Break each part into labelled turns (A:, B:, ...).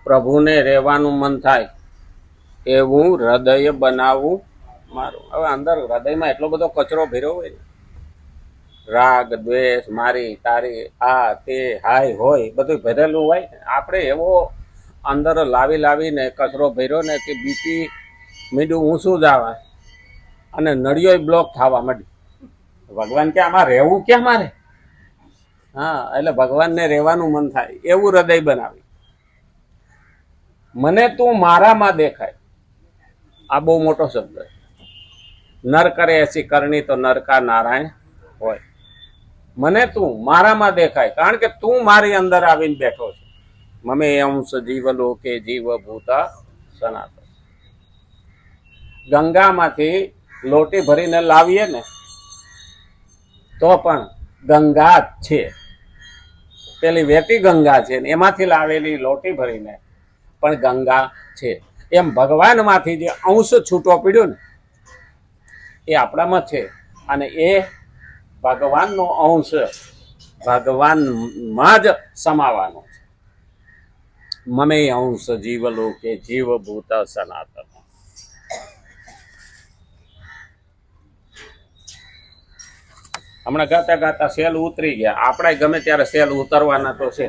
A: પ્રભુને રહેવાનું મન થાય એવું હૃદય બનાવવું મારું. હવે અંદર હૃદયમાં એટલો બધો કચરો ભર્યો હોય ને, રાગ દ્વેષ મારી તારી આ તે હાય હોય બધું ભરેલું હોય. આપણે એવો અંદર લાવીને કચરો ભર્યો ને કે બીપી મીઠું ઊંચું જ આવે અને નળિયો બ્લોક થવા માંડી. ભગવાન કે આમાં રહેવું ક્યાં મારે? હા, એટલે ભગવાનને રહેવાનું મન થાય એવું હૃદય બનાવી. મને તું મારામાં દેખાય, આ બહુ મોટો શબ્દ છે. નર કરે એસી કરણી તો નરકા નારાયણ હોય. મને તું મારામાં દેખાય, કારણ કે તું મારી અંદર આવીને બેઠો છે. મમે અંશ જીવ લોકે જીવ ભૂતા સનાતન. ગંગામાંથી લોટી ભરીને લાવીએ ને તો પણ ગંગા જ છે. પેલી વેટી ગંગા છે ને એમાંથી લાવેલી લોટી ભરીને પણ ગંગા છે. એમ ભગવાનમાંથી જે અંશ છૂટો પડ્યો ને એ આપણામાં છે અને એ ભગવાનનો અંશ ભગવાનમાં જ સમાવાનો છે. મમે અંશ જીવ લોકે જીવ ભૂત સનાતન. હમણાં ગાતા સેલ ઉતરી ગયા. આપણે ગમે ત્યારે સેલ ઉતરવાના તો છે.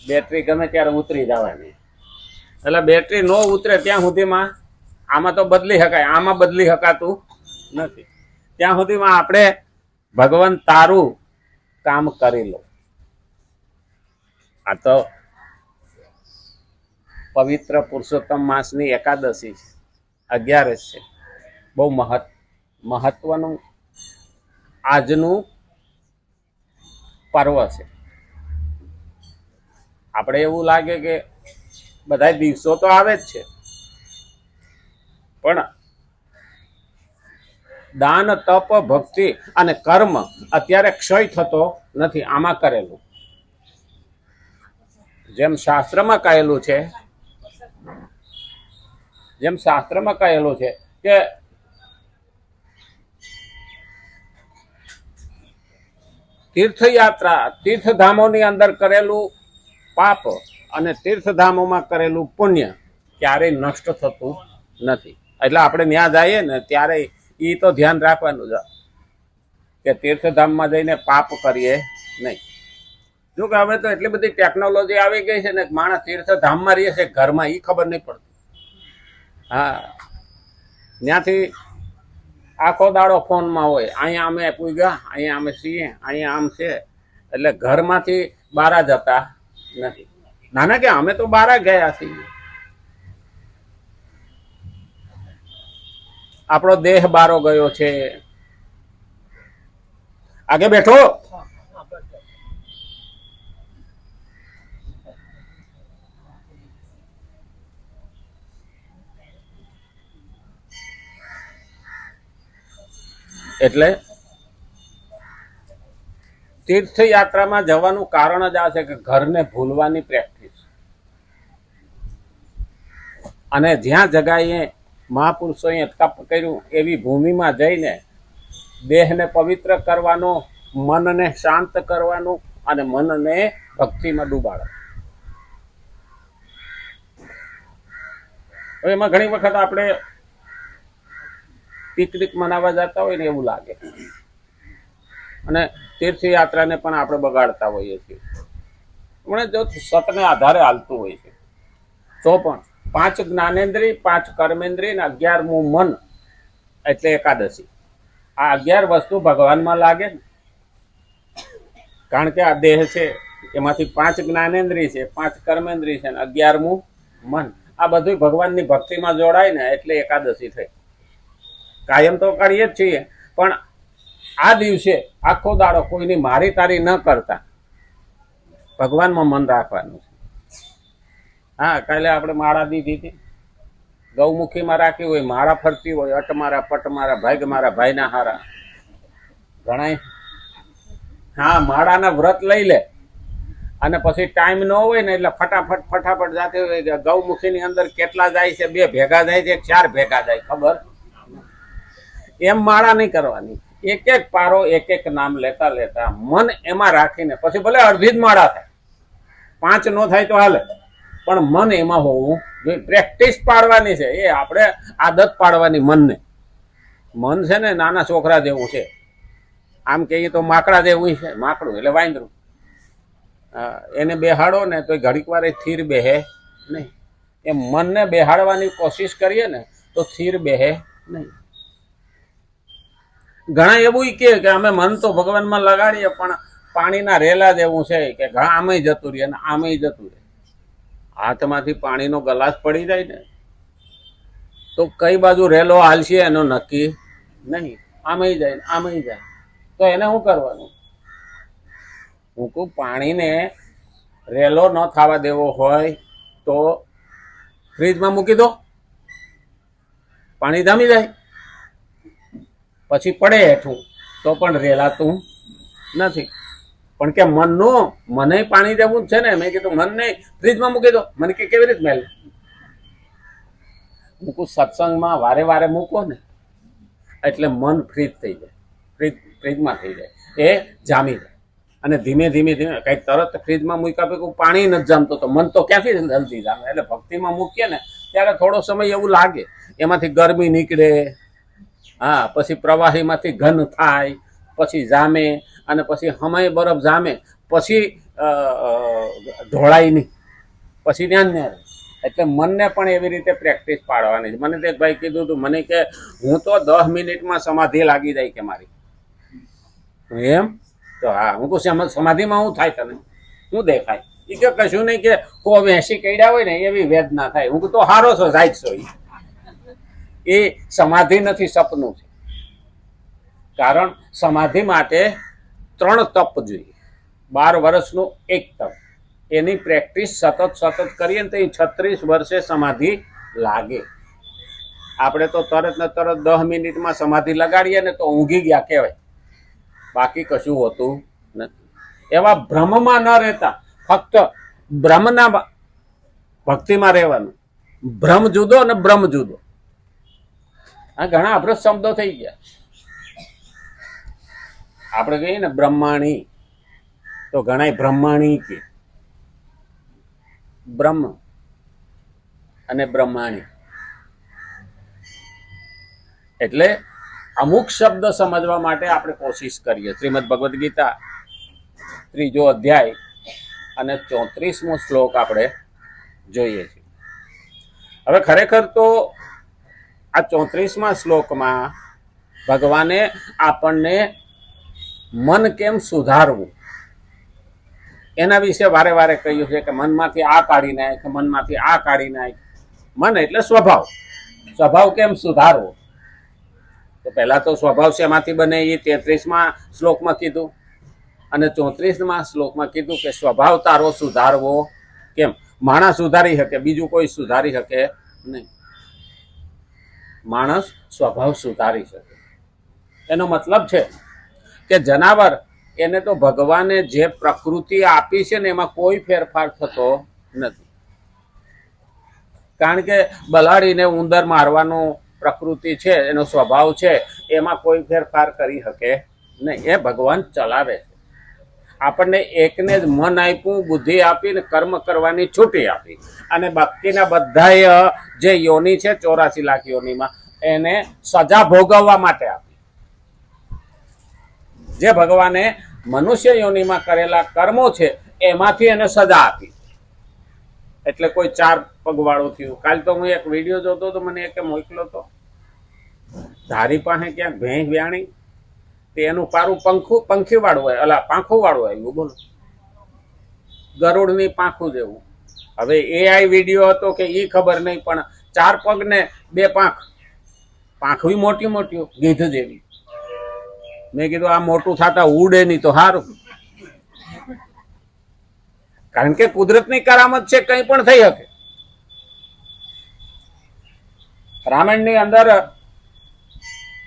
A: બેટરી ગમે ત્યારે ઉતરી જવાની. એટલે બેટરી ન ઉતરે ત્યાં સુધીમાં આમાં તો બદલી શકાય, આમાં બદલી શકાતું નથી. ત્યાં સુધીમાં આપણે ભગવાન તારું કામ કરી લો. આ તો પવિત્ર પુરુષોત્તમ માસની એકાદશી છે, 11 છે. બહુ મહત્વનું આજનું પર્વ છે. આપણે એવું લાગે કે બધા દિવસો તો આવે જ છે, પણ દાન તપ ભક્તિ અને કર્મ અત્યારે ક્ષય થતો નથી આમાં કરેલું. જેમ શાસ્ત્રમાં કહેલું છે કે તીર્થયાત્રા તીર્થધામોની અંદર કરેલું પાપ અને તીર્થધામોમાં કરેલું પુણ્ય ક્યારેય નષ્ટ થતું નથી. એટલે આપણે ત્યાં જઈએ ને ત્યારે એ તો ધ્યાન રાખવાનું છે કે તીર્થધામમાં જઈને પાપ કરીએ નહીં. જો કે હવે તો એટલી બધી ટેકનોલોજી આવી ગઈ છે ને માણસ તીર્થધામમાં રહે છે, ઘરમાં એ ખબર નહીં પડતી. હા, ત્યાંથી આખો દાડો ફોનમાં હોય, અહીંયા અમે પૂગ્યા, અહીંયા અમે છીએ, અહીંયા આમ છે. એટલે ઘરમાંથી બહાર જતા નથી. નાના કે અમે તો બહાર ગયા છીએ. આપણો દેહ બારો ગયો છે. આગે બેઠો. એટલે તીર્થયાત્રામાં જવાનું કારણ જ આ છે કે ઘરને ભૂલવાની પ્રેક્ટિસ. અને જ્યાં જગાએ મહાપુરુષોએ તપ કર્યું એવી ભૂમિમાં જઈને દેહને પવિત્ર કરવાનો, મનને શાંત કરવાનું અને મનને ભક્તિમાં ડૂબાડવાનું. હવે એમાં ઘણી વખત આપણે પિકનિક મનાવવા જતા હોય ને એવું લાગે, અને તીર્થયાત્રાને પણ આપણે બગાડતા હોઈએ છીએ. હમણાં જો સતને આધારે હાલતું હોય છે તો પણ 5 જ્ઞાનેન્દ્રિય, 5 કર્મેન્દ્રિય ને 11મું મન એટલે એકાદશી. આ 11 વસ્તુ ભગવાનમાં લાગે ને, કારણ કે આ દેહ છે એમાંથી 5 જ્ઞાનેન્દ્રિય છે, 5 કર્મેન્દ્રિય છે અને 11મું મન. આ બધું ભગવાનની ભક્તિમાં જોડાય ને એટલે એકાદશી થઈ. કાયમ તો કરીએ જ છીએ, પણ આ દિવસે આખો દાડો કોઈની મારી તારી ન કરતા ભગવાનમાં મન રાખવાનું છે. હા, કાલે આપણે માળા દીધી હતી, ગૌમુખીમાં રાખી હોય, માળા ફરતી હોય, અટ મારા પટ મારા ભાગ મારા ભાઈના હારા ઘણા. હા, માળાના વ્રત લઈ લે અને પછી ટાઈમ ન હોય ને એટલે ફટાફટ જાતે હોય. ગૌમુખીની અંદર કેટલા જાય છે? 2 ભેગા જાય છે, 4 ભેગા જાય, ખબર? એમ માળા નહીં કરવાની. એક એક પારો, એક એક નામ લેતા મન એમાં રાખીને પછી ભલે અડધી જ માળા થાય, 5 નો થાય તો હાલે, પણ મન એમાં હોવું જોઈએ. પ્રેક્ટિસ પાડવાની છે, એ આપણે આદત પાડવાની મનને. મન છે ને નાના છોકરા જેવું છે, આમ કહીએ તો માકડા જેવું છે. માકડું એટલે વાંદરું. એને બેહાડો ને તો ઘડીક વાર સ્થિર બેહે નહીં. એ મનને બેહાડવાની કોશિશ કરીએ ને તો સ્થિર બેહે નહીં. ઘણા એવું કે અમે મન તો ભગવાનમાં લગાડીએ પણ પાણીના રેલા જેવું છે કે આમે જતું રહે અને આમે જતું રહે. હાથમાંથી પાણીનો ગ્લાસ પડી જાય ને તો કઈ બાજુ રેલો હાલશે એનો નક્કી નહીં. આમે જાય આમે જાય તો એને શું કરવાનું? હું કહું પાણીને રેલો ન થવા દેવો હોય તો ફ્રીજમાં મૂકી દો, પાણી જામી જાય. પછી પડે હેઠું તો પણ રેલાતું નથી. પણ કે મનનું મને પાણી દેવું જ છે ને. મેં કીધું મન નહીં, ફ્રીજમાં મૂકી દો. મને કે કેવી રીતે મેલ મૂકું? સત્સંગમાં વારે વારે મૂકો ને એટલે મન ફ્રીજ થઈ જાય, ફ્રીજમાં થઈ જાય, એ જામી જાય. અને ધીમે ધીમે ધીમે કંઈક તરત ફ્રીજમાં મૂક્યા પછી પાણી નથી જામતું તો મન તો ક્યાંથી જલ્દી જામે. એટલે ભક્તિમાં મૂકીએ ને ત્યારે થોડો સમય એવું લાગે, એમાંથી ગરમી નીકળે. હા, પછી પ્રવાહીમાંથી ઘન થાય, પછી જામે, અને પછી હમાય બરફ જામે, પછી ઢોળાય નહીં, પછી ધ્યાન ન રહે. એટલે મનને પણ એવી રીતે પ્રેક્ટિસ પાડવાની છે. મને તે ભાઈ કીધું હતું, મને કે હું તો 10 મિનિટમાં સમાધિ લાગી જાય કે મારી. એમ તો હા, હું કહું સમાધિમાં શું થાય તને? શું દેખાય? એ કે કશું નહીં, કે કોઈ 80 કઈડા હોય ને એવી વેદના થાય. હું તો હારો છો, જાય છો. એ સમાધિ નથી, સપનું છે. કારણ સમાધિ માટે 3 તપ જોઈએ. 12 વર્ષનું એક તપ. એની પ્રેક્ટિસ સતત કરીએ ને તો 36 વર્ષે સમાધિ લાગે. આપણે તો તરત ને તરત 10 મિનિટમાં સમાધિ લગાડીએ ને તો ઊંઘી ગયા કહેવાય, બાકી કશું હોતું નથી. એવા ભ્રમમાં ન રહેતા, ફક્ત બ્રહ્મના ભક્તિમાં રહેવાનું. ભ્રમ જુદો અને બ્રહ્મ જુદો. આ ઘણા અભ્રત શબ્દો થઈ ગયા. આપણે કહીએ ને બ્રહ્માણી, તો ઘણા બ્રહ્માણી કે બ્રહ્મ અને બ્રહ્માણી. એટલે અમુક શબ્દ સમજવા માટે આપણે કોશિશ કરીએ. શ્રીમદ ભગવદ્ ગીતા 3જો અધ્યાય અને 34મો શ્લોક આપણે જોઈએ છીએ. હવે ખરેખર તો આ 34મા શ્લોકમાં ભગવાને આપણને મન કેમ સુધારવું એના વિશે વારે વારે કહ્યું છે કે મનમાંથી આ કાઢી નાખ, મનમાંથી આ કાઢી નાખ. મન એટલે સ્વભાવ. સ્વભાવ કેમ સુધારવો? તો પહેલા તો સ્વભાવ શેમાંથી બને એ 33મા શ્લોકમાં કીધું, અને 34મા શ્લોકમાં કીધું કે સ્વભાવ તારો સુધારવો કેમ? માણસ સુધારી શકે, બીજું કોઈ સુધારી શકે નહીં. માણસ સ્વભાવ સુધારી શકે. એનો મતલબ છે કે જનાવર, એને તો ભગવાને જે પ્રકૃતિ આપી છે ને એમાં કોઈ ફેરફાર થતો નથી. કારણ કે બલાડીને ઉંદર મારવાનું પ્રકૃતિ છે, એનો સ્વભાવ છે, એમાં કોઈ ફેરફાર કરી શકે નહીં. એ ભગવાન ચલાવે છે. આપણને એકને જ મન આપ્યું, બુદ્ધિ આપી ને કર્મ કરવાની છૂટી આપી, અને બાકીના બધા જે યોની છે 84 લાખ યોનીમાં, એને સજા ભોગવવા માટે આપી. જે ભગવાને મનુષ્ય યોનિમાં કરેલા કર્મો છે એમાંથી એને સજા આપી. એટલે કોઈ 4 પગવાળું થયું. કાલ તો હું એક વિડીયો જોતો તો મને એક મોકલો તો, ધારી પાસે ક્યાંક ભેંસ વ્યાણી, તે એનું પારું પંખી વાળું હોય, અલા પાંખું વાળું આવ્યું. બોલો, ગરુડની પાંખું જેવું. હવે AI વિડીયો હતો કે એ ખબર નહીં, પણ 4 પગ ને 2 પાંખ, પાંખવી મોટી મોટી ગીધ જેવી. મેં કીધું આ મોટું થતા ઉડે નહીં તો સારું. કારણ કે કુદરતની કરામત છે, કંઈ પણ થઈ શકે. રામાયણની અંદર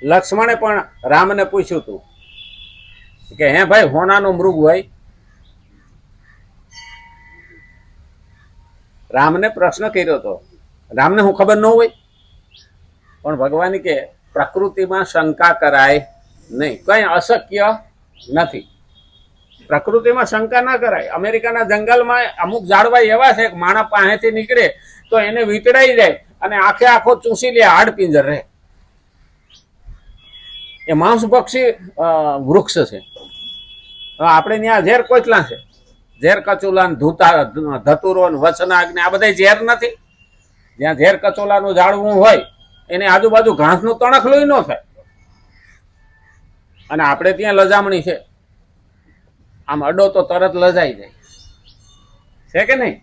A: લક્ષ્મણે પણ રામને પૂછ્યું હતું કે હે ભાઈ, હોનાનો મૃગ હોય? રામને પ્રશ્ન કર્યો હતો. રામને હું ખબર ન હોય, પણ ભગવાન કે પ્રકૃતિમાં શંકા કરાય નહીં, કઈ અશક્ય નથી. પ્રકૃતિમાં શંકા ના કરાય. અમેરિકાના જંગલમાં અમુક ઝાડવા એવા છે કે માણસ પાસેથી નીકળે તો એને વીંટળાઈ જાય અને આખે આખો ચૂસી લે, હાડ પિંજર રહે. એ માંસ પક્ષી વૃક્ષ છે. આપણે ત્યાં ઝેર કોચલા છે, ઝેર કચોલા, ધતુરો, વચનાગ ને આ બધા ઝેર નથી. જ્યાં ઝેર કચોલાનું ઝાડવું હોય એની આજુબાજુ ઘાસનું તણખલું ન થાય. અને આપણે ત્યાં લજામણી છે, આમ અડો તો તરત લજાઈ જાય છે કે નહીં?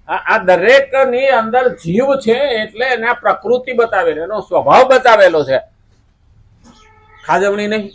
A: આ દરેક ની અંદર જીવ છે એટલે એને પ્રકૃતિ બતાવેલી, એનો સ્વભાવ બતાવેલો છે, ખાજવણી નહીં.